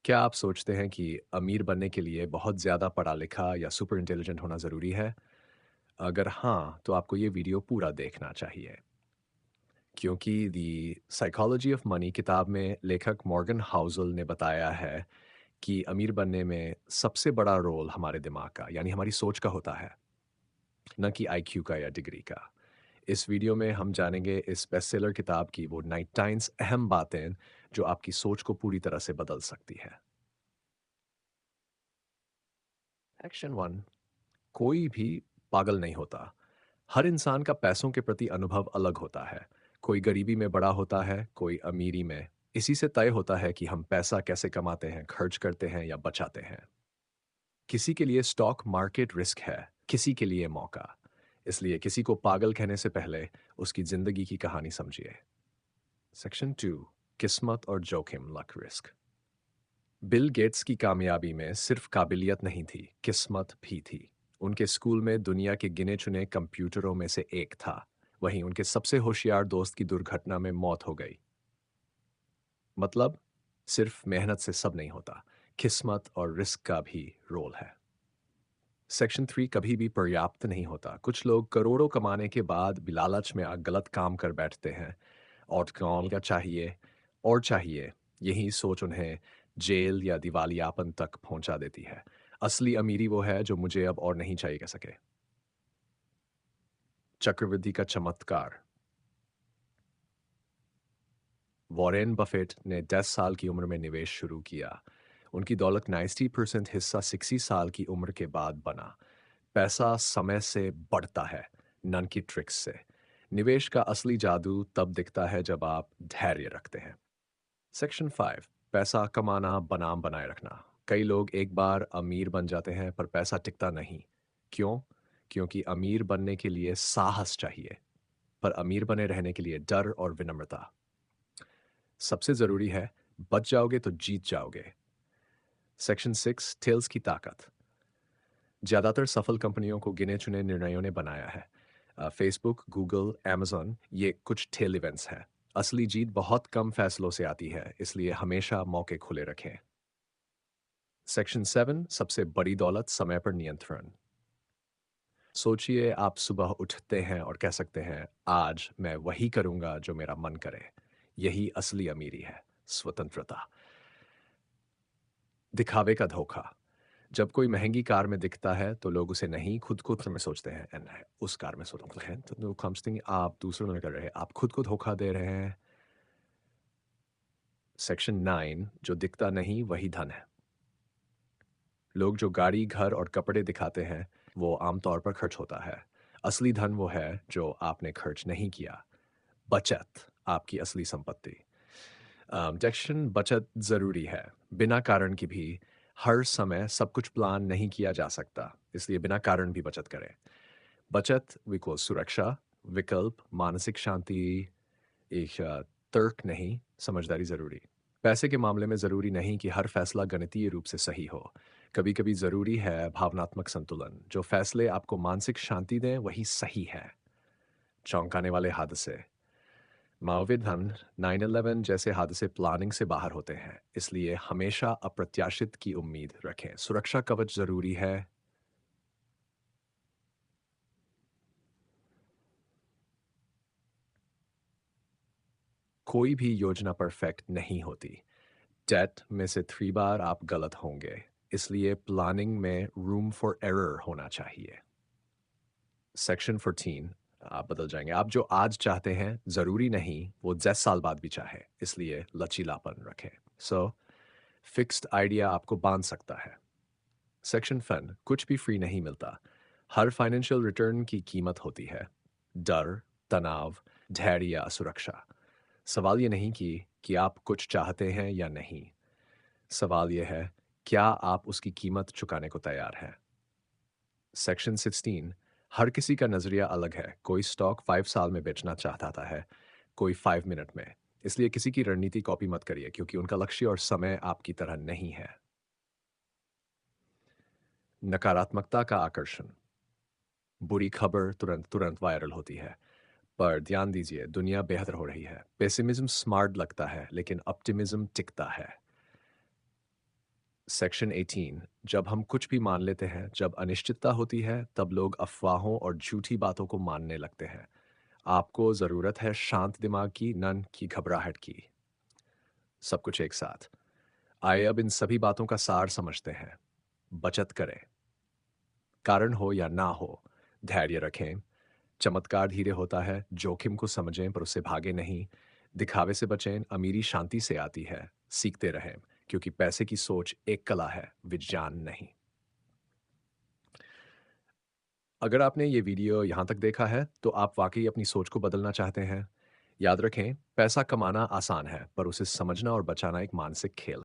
क्या आप सोचते हैं कि अमीर बनने के लिए बहुत ज़्यादा पढ़ा लिखा या सुपर इंटेलिजेंट होना ज़रूरी है? अगर हाँ, तो आपको ये वीडियो पूरा देखना चाहिए। क्योंकि दी साइकोलॉजी ऑफ मनी किताब में लेखक मॉर्गन हाउसल ने बताया है कि अमीर बनने में सबसे बड़ा रोल हमारे दिमाग का, यानी हमारी सोच का होता है, न कि आईक्यू का या डिग्री का। इस वीडियो में हम जानेंगे इस बेस्टसेलर किताब की वो 19 अहम बातें जो आपकी सोच को पूरी तरह से बदल सकती है। एक्शन 1। कोई भी पागल नहीं होता। हर इंसान का पैसों के प्रति अनुभव अलग होता है। कोई गरीबी में बड़ा होता है, कोई अमीरी में। इसी से तय होता है कि हम पैसा कैसे कमाते हैं, खर्च करते हैं या बचाते हैं। किसी के लिए स्टॉक मार्केट रिस्क है, किसी के लिए मौका। इसलिए किसी को पागल कहने से पहले उसकी जिंदगी की कहानी समझिए। सेक्शन 2। किस्मत और जोखिम, लक रिस्क। बिल गेट्स की कामयाबी में सिर्फ काबिलियत नहीं थी, किस्मत भी थी। उनके स्कूल में दुनिया के गिने चुने कंप्यूटरों में से एक था। वहीं उनके सबसे होशियार दोस्त की दुर्घटना में मौत हो गई। मतलब, सिर्फ मेहनत से सब नहीं होता, किस्मत और रिस्क का भी रोल है। सेक्शन 3। कभी भी पर्याप्त नहीं होता। कुछ लोग करोड़ों कमाने के बाद भी लालच में गलत काम कर बैठते हैं। और काम क्या चाहिए, और चाहिए। यही सोच उन्हें जेल या दिवालियापन तक पहुंचा देती है। असली अमीरी वो है जो मुझे अब और नहीं चाहिए कह सके। चक्रवृद्धि का चमत्कार। वॉरेन बफेट ने 10 साल की उम्र में निवेश शुरू किया। उनकी दौलत 90% हिस्सा 60 साल की उम्र के बाद बना। पैसा समय से बढ़ता है, नन की ट्रिक्स से। निवेश का असली जादू तब दिखता है जब आप धैर्य रखते हैं। सेक्शन 5। पैसा कमाना बनाम बनाए रखना। कई लोग एक बार अमीर बन जाते हैं पर पैसा टिकता नहीं। क्यों? क्योंकि अमीर बनने के लिए साहस चाहिए, पर अमीर बने रहने के लिए डर और विनम्रता। सबसे जरूरी है, बच जाओगे तो जीत जाओगे। सेक्शन 6। टेल्स की ताकत। ज्यादातर सफल कंपनियों को गिने चुने निर्णयों ने बनाया है। फेसबुक, गूगल, amazon, ये कुछ टेल इवेंट्स हैं। असली जीत बहुत कम फैसलों से आती है, इसलिए हमेशा मौके खुले रखें। सेक्शन 7। सबसे बड़ी दौलत, समय पर नियंत्रण। सोचिए, आप सुबह उठते हैं और कह सकते हैं, आज मैं वही करूंगा जो मेरा मन करे। यही असली अमीरी है, स्वतंत्रता। दिखावे का धोखा। जब कोई महंगी कार में दिखता है तो लोग उसे नहीं, खुद को में सोचते हैं, एंड उस कार में सोचते हैं तो नो कम्स, आप दूसरों में कर रहे हैं, आप खुद को धोखा दे रहे हैं। सेक्शन 9। जो दिखता नहीं वही धन है। लोग जो गाड़ी, घर और कपड़े दिखाते हैं, वो आमतौर पर खर्च होता है। असली धन वो है जो आपने खर्च नहीं किया। बचत आपकी असली संपत्ति। सेक्शन बचत जरूरी है, बिना कारण की भी। हर समय सब कुछ प्लान नहीं किया जा सकता, इसलिए बिना कारण भी बचत करें। बचत इक्वल सुरक्षा, विकल्प, मानसिक शांति। एक तर्क नहीं, समझदारी जरूरी। पैसे के मामले में जरूरी नहीं कि हर फैसला गणितीय रूप से सही हो। कभी कभी जरूरी है भावनात्मक संतुलन। जो फैसले आपको मानसिक शांति दें वही सही है। चौंकाने वाले हादसे। माओवादी धन, 9/11 जैसे हादसे प्लानिंग से बाहर होते हैं, इसलिए हमेशा अप्रत्याशित की उम्मीद रखें। सुरक्षा कवच जरूरी है। कोई भी योजना परफेक्ट नहीं होती। डेट में से 3 बार आप गलत होंगे, इसलिए प्लानिंग में रूम फॉर एरर होना चाहिए। सेक्शन 14। आप बदल जाएंगे। आप जो आज चाहते हैं जरूरी नहीं वो 10 साल बाद भी चाहे, इसलिए लचीलापन रखें। सो फिक्स्ड आइडिया आपको बांध सकता है। Section fun. कुछ भी फ्री नहीं मिलता। हर फाइनेंशियल रिटर्न की कीमत होती है। डर, तनाव, धैर्य या सुरक्षा। सवाल ये नहीं कि आप कुछ चाहते हैं या नहीं। सवाल यह है, क्या आप उसकी कीमत चुकाने को तैयार हैं। सेक्शन 16। हर किसी का नजरिया अलग है। कोई स्टॉक 5 साल में बेचना चाहता था है, कोई 5 मिनट में। इसलिए किसी की रणनीति कॉपी मत करिए, क्योंकि उनका लक्ष्य और समय आपकी तरह नहीं है। नकारात्मकता का आकर्षण। बुरी खबर तुरंत तुरंत वायरल होती है, पर ध्यान दीजिए, दुनिया बेहतर हो रही है। पेसिमिज्म स्मार्ट लगता है, लेकिन ऑप्टिमिज्म टिकता है। सेक्शन 18। जब हम कुछ भी मान लेते हैं, जब अनिश्चितता होती है, तब लोग अफवाहों और झूठी बातों को मानने लगते हैं। आपको ज़रूरत है शांत दिमाग की, न कि घबराहट की। सब कुछ एक साथ। आइए अब इन सभी बातों का सार समझते हैं। बचत करें, कारण हो या ना हो, धैर्य रखें, चमत्कार धीरे होता है, जोखिम को समझें पर उससे भागे नहीं, दिखावे से बचें, अमीरी शांति से आती है, सीखते रहें, क्योंकि पैसे की सोच एक कला है, विज्ञान नहीं। अगर आपने ये वीडियो यहाँ तक देखा है, तो आप वाकई अपनी सोच को बदलना चाहते हैं। याद रखें, पैसा कमाना आसान है, पर उसे समझना और बचाना एक मानसिक खेल है।